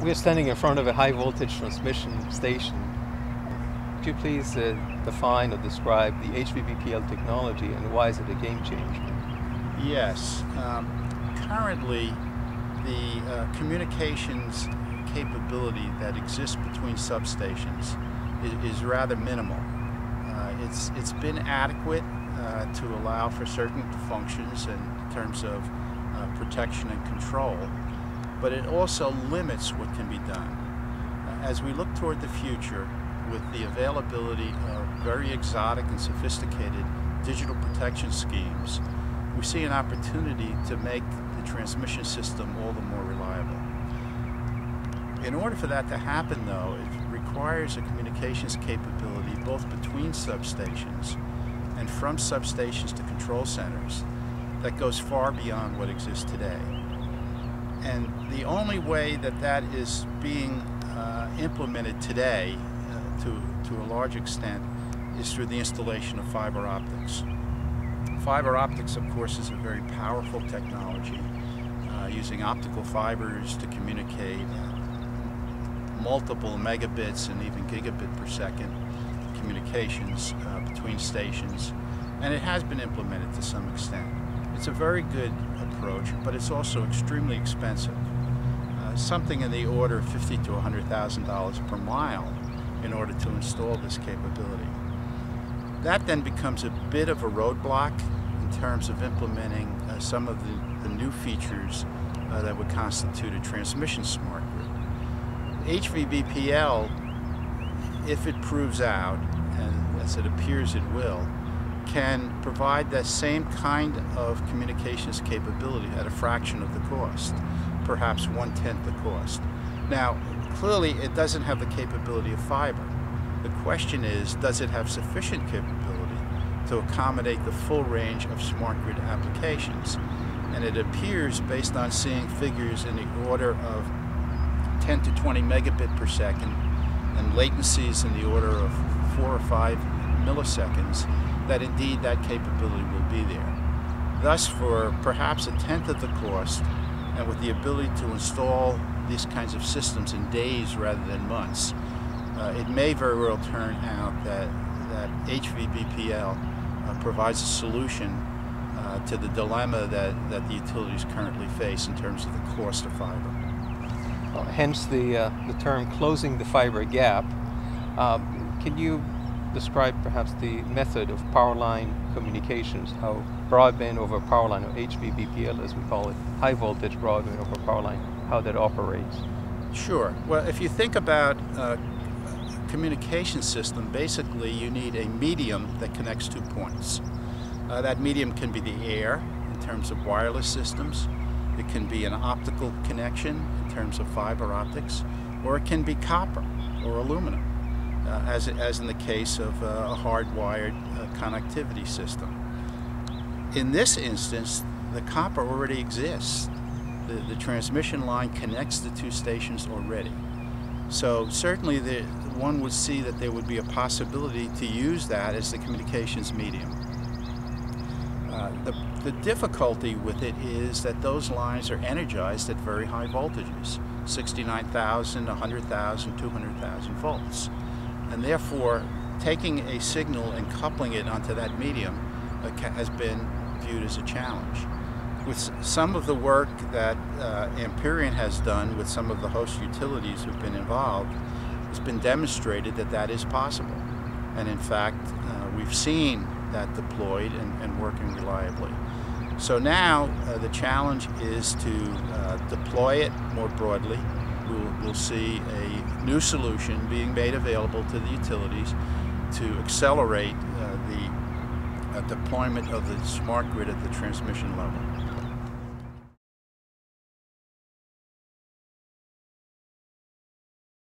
We're standing in front of a high voltage transmission station. Could you please define or describe the HVBPL technology and why is it a game changer? Yes. Currently, the communications capability that exists between substations is rather minimal. It's been adequate to allow for certain functions in terms of protection and control, but it also limits what can be done. As we look toward the future, with the availability of very exotic and sophisticated digital protection schemes, we see an opportunity to make the transmission system all the more reliable. In order for that to happen, though, it requires a communications capability both between substations and from substations to control centers that goes far beyond what exists today. And the only way that that is being implemented today, to a large extent, is through the installation of fiber optics. Fiber optics, of course, is a very powerful technology, using optical fibers to communicate multiple megabits and even gigabit per second communications between stations, and it has been implemented to some extent. It's a very good approach, but it's also extremely expensive, something in the order of $50,000 to $100,000 per mile in order to install this capability. That then becomes a bit of a roadblock in terms of implementing some of the new features that would constitute a transmission smart grid. HVBPL, if it proves out, and as it appears it will, can provide that same kind of communications capability at a fraction of the cost, perhaps 1/10 the cost. Now, clearly it doesn't have the capability of fiber. The question is, does it have sufficient capability to accommodate the full range of smart grid applications? And it appears, based on seeing figures in the order of 10 to 20 megabit per second and latencies in the order of 4 or 5 milliseconds, that indeed that capability will be there. Thus, for perhaps 1/10 of the cost, and with the ability to install these kinds of systems in days rather than months, it may very well turn out that HVBPL provides a solution to the dilemma that the utilities currently face in terms of the cost of fiber. Hence the term closing the fiber gap. Can you describe perhaps the method of power line communications, how broadband over power line, or HVBPL as we call it, high voltage broadband over power line, how that operates? Sure. Well, if you think about a communication system, basically you need a medium that connects 2 points. That medium can be the air in terms of wireless systems, it can be an optical connection in terms of fiber optics, or it can be copper or aluminum, as in the case of a hardwired connectivity system. In this instance, the copper already exists. The transmission line connects the two stations already. So certainly one would see that there would be a possibility to use that as the communications medium. The difficulty with it is that those lines are energized at very high voltages, 69,000, 100,000, 200,000 volts. And therefore, taking a signal and coupling it onto that medium has been viewed as a challenge. With some of the work that Amperion has done with some of the host utilities who've been involved, it's been demonstrated that that is possible. And in fact, we've seen that deployed and working reliably. So now the challenge is to deploy it more broadly. We'll see a new solution being made available to the utilities to accelerate the deployment of the smart grid at the transmission level.